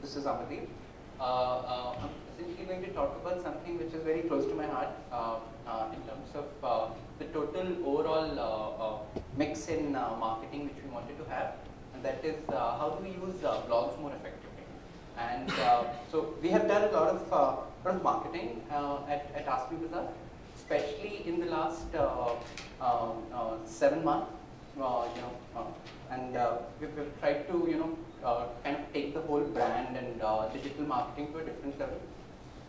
This is Amardeep. I'm essentially going to talk about something which is very close to my heart in terms of the total overall mix in marketing which we wanted to have, and that is how do we use blogs more effectively. And so we have done a lot of marketing at AskMe Bazaar, especially in the last 7 months. And we've tried to kind of take the whole brand and digital marketing to a different level,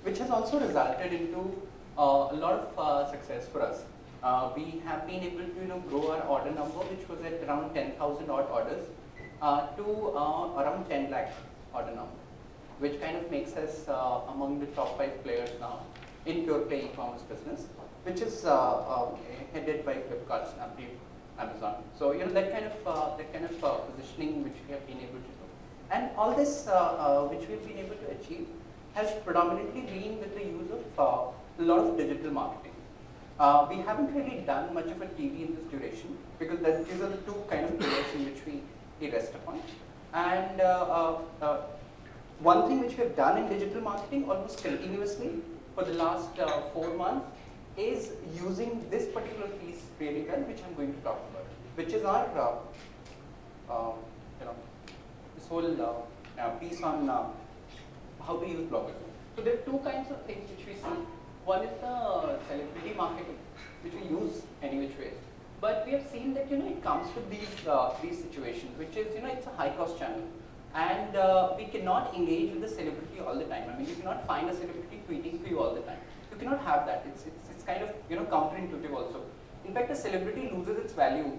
which has also resulted into a lot of success for us. We have been able to grow our order number, which was at around 10,000 odd orders, to around 10 lakh order number, which kind of makes us among the top 5 players now in pure play e-commerce business, which is headed by Flipkart, Snapdeal, Amazon. So that kind of positioning which we have been able to do, and all this which we've been able to achieve has predominantly been with the use of a lot of digital marketing. We haven't really done much of a TV in this duration because these are the two kind of pillars in which we rest upon. And one thing which we have done in digital marketing almost continuously for the last 4 months is using this particular piece really well, which I'm going to talk about, which is our this whole piece on how to use bloggers. So there are two kinds of things which we see. One is the celebrity marketing, which we use any which ways, but we have seen that it comes with these situations, which is it's a high cost channel, and we cannot engage with the celebrity all the time. I mean, you cannot find a celebrity tweeting to you all the time. You cannot have that. It's kind of counterintuitive also. In fact, a celebrity loses its value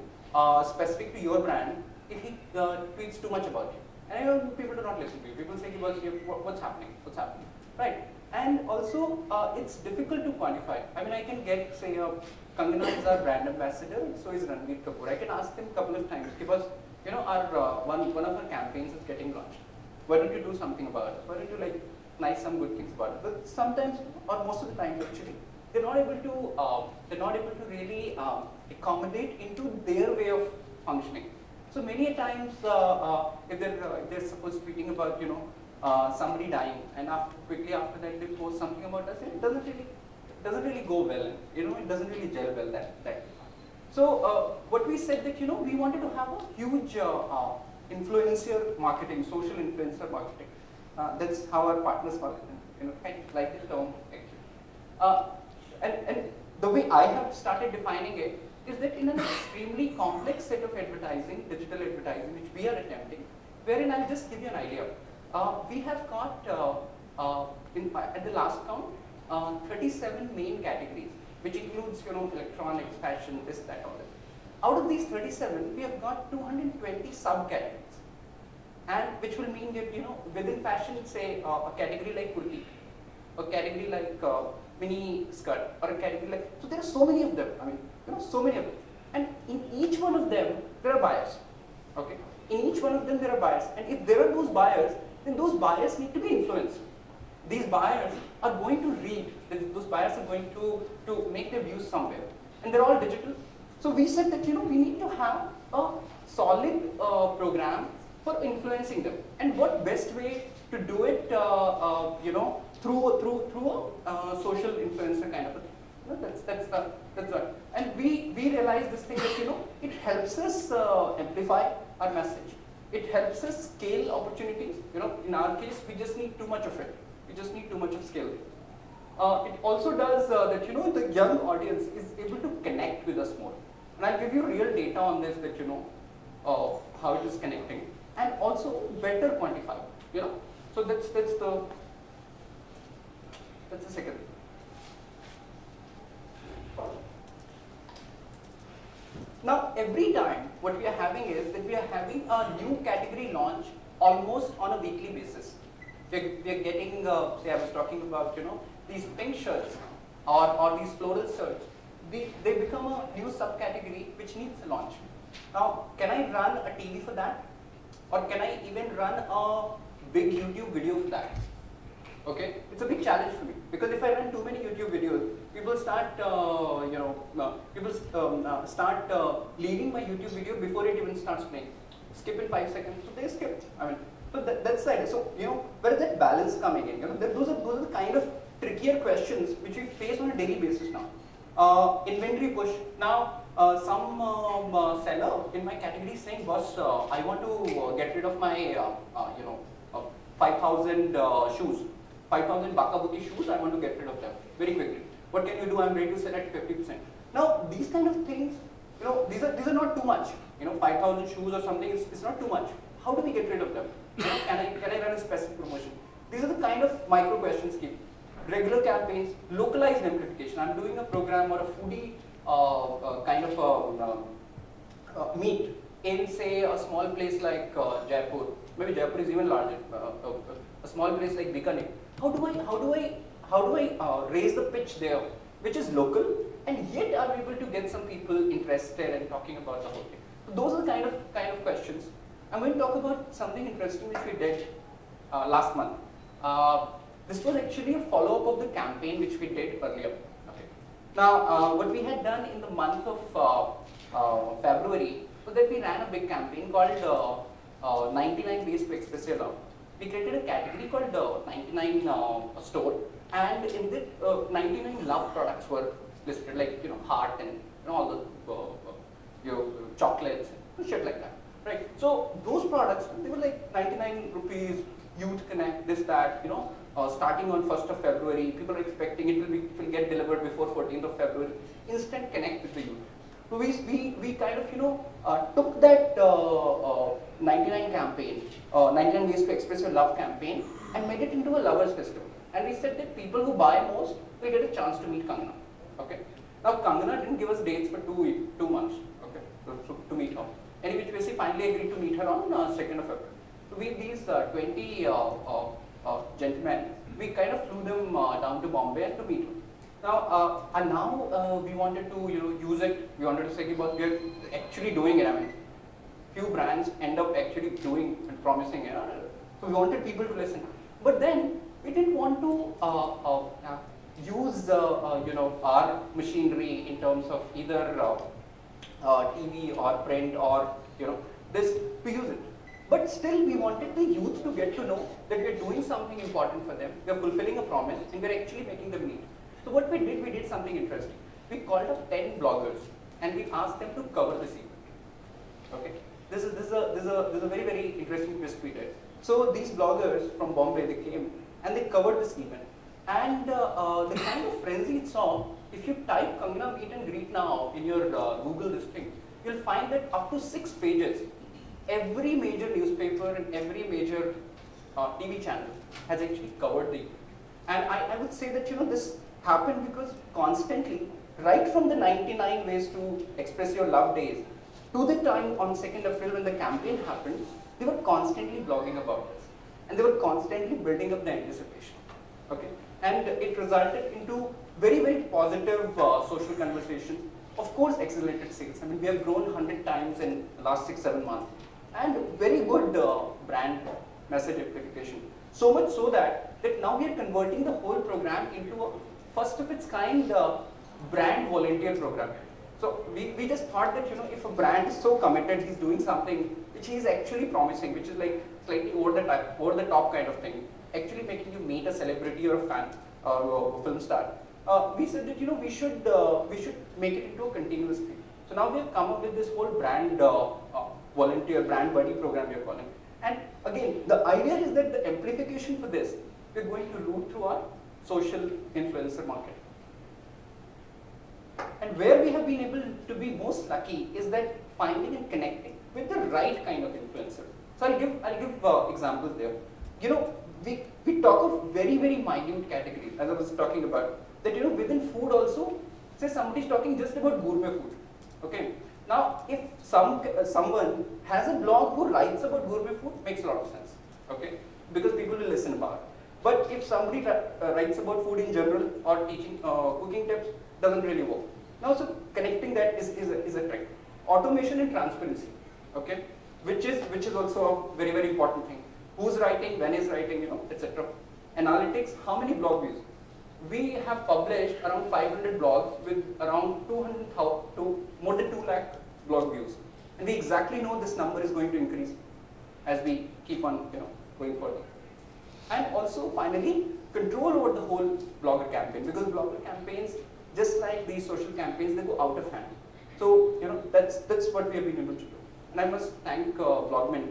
specific to your brand if he tweets too much about you. And I know people do not listen to you. People say, what's happening? What's happening? Right? And also, it's difficult to quantify. I mean, I can get, say, Kangana is our brand ambassador, so is Ranveer Kapoor. I can ask him a couple of times because our one of our campaigns is getting launched. Why don't you do something about it? Why don't you nice some good things about it? But sometimes, or most of the time actually, they're not able to really accommodate into their way of functioning. So many a times, if they're supposed tweeting about somebody dying, and quickly after that they post something about us, it doesn't really go well. It doesn't really gel well that. So what we said that we wanted to have a huge influencer marketing, social influencer marketing. That's how our partners market, kind of like the term actually. And the way I have started defining it is that in an extremely complex set of advertising, digital advertising, which we are attempting, wherein I'll just give you an idea. We have got, at the last count, 37 main categories, which includes electronics, fashion, this, that, all that. Out of these 37, we have got 220 subcategories, and which will mean that within fashion, say a category like kurti, a category like mini skirt, or a category like, so there are so many of them. I mean, so many of them, and in each one of them there are buyers. Okay, in each one of them there are buyers, and if there are those buyers, then those buyers need to be influenced. These buyers are going to read. Those buyers are going to make their views somewhere, and they're all digital. So we said that we need to have a solid program for influencing them, and what best way to do it? Through a social influencer kind of a thing. That's what. And we realized this thing that it helps us amplify our message. It helps us scale opportunities. In our case, we just need too much of it. We just need too much of scale. It also does that the young audience is able to connect with us more. And I'll give you real data on this that how it is connecting, and also better quantify. So that's the second thing. Now, every time what we are having is that we are having a new category launch almost on a weekly basis. We are getting, say I was talking about, these pink shirts or these floral shirts. They become a new subcategory which needs a launch. Now, can I run a TV for that? Or can I even run a big YouTube video for that? Okay, it's a big challenge for me because if I run too many YouTube videos, people start, leaving my YouTube video before it even starts playing. Skip in 5 seconds, so they skip. I mean, So that's the idea. So where is that balance coming in? Those are the kind of trickier questions which we face on a daily basis now. Inventory push. Now some seller in my category is saying, boss, I want to get rid of my 5,000 shoes, 5,000 Bakabuki shoes. I want to get rid of them very quickly. What can you do? I'm ready to sell at 50%. Now these kind of things, these are not too much. 5,000 shoes or something is not too much. How do we get rid of them? Can I run a specific promotion? These are the kind of micro questions keep. Regular campaigns, localized amplification. I'm doing a program or a foodie kind of meet in, say, a small place like Jaipur. Maybe Jaipur is even larger. A small place like Bikaner. How do I raise the pitch there, which is local, and yet are able to get some people interested and talking about the whole thing? So those are the kind of questions. I'm going to talk about something interesting which we did last month. This was actually a follow-up of the campaign which we did earlier. Okay. Now, what we had done in the month of February was that we ran a big campaign called 99 Ways to Express Your Love. We created a category called 99 Store, and in that 99 love products were listed, like heart and all the chocolates, shit like that. Right. So those products, they were like 99 rupees, Youth Connect, this, that, starting on 1st of February, people are expecting it will get delivered before 14th of February. Instant connect with the youth. So we kind of took that 99 campaign, 99 Ways to Express Your Love campaign, and made it into a lovers festival. And we said that people who buy most will get a chance to meet Kangana. Okay. Now Kangana didn't give us dates for 2 months. Okay. So to meet her. Anyway, we basically finally agreed to meet her on 2nd of February. So with these 20 gentlemen, we kind of flew them down to Bombay and to meet her. Now, we wanted to use it. We wanted to say about we are actually doing it. I mean, few brands end up actually doing and promising it. So we wanted people to listen. But then we didn't want to use our machinery in terms of either TV or print or this to use it. But still we wanted the youth to get to know that we are doing something important for them, we are fulfilling a promise, and we are actually making them meet. So what we did something interesting. We called up 10 bloggers and we asked them to cover this event. Okay, this is a very, very interesting twist we did. So these bloggers from Bombay, they came and they covered this event. And the kind of frenzy it saw, if you type Kangana meet and greet now in your Google listing, you'll find that up to 6 pages, every major newspaper and every major TV channel has actually covered the event. And I would say that this happened because constantly, right from the 99 Ways to Express Your Love days to the time on 2nd April when the campaign happened, they were constantly blogging about this. And they were constantly building up the anticipation. Okay? And it resulted into very, very positive social conversations. Of course, accelerated sales. I mean, we have grown 100 times in the last 6-7 months. And very good brand message amplification. So much so that now we are converting the whole program into a first of its kind brand volunteer program. So we just thought that if a brand is so committed, he's doing something which he is actually promising, which is like slightly over the top kind of thing, actually making you meet a celebrity or a fan or a film star. We said that we should make it into a continuous thing. So now we have come up with this whole brand volunteer, brand buddy program we are calling. And again, the idea is that the amplification for this, we're going to route through our social influencer marketing. And where we have been able to be most lucky is that finding and connecting with the right kind of influencer. So I'll give examples there. We talk of very, very minute categories, as I was talking about, that within food also, say somebody's talking just about gourmet food. Okay. Now, if someone has a blog who writes about gourmet food, makes a lot of sense. Okay, because people will listen about it. But if somebody writes about food in general or teaching cooking tips, doesn't really work. Now, so connecting that is a trick. Automation and transparency. Okay, which is also a very, very important thing. Who's writing, when is writing, etc. Analytics, how many blog views? We have published around 500 blogs with around 200,000 to more than 2 lakh blog views. And we exactly know this number is going to increase as we keep on going further. And also, finally, control over the whole blogger campaign, because blogger campaigns, just like these social campaigns, they go out of hand. So, that's what we have been able to do. And I must thank Blogment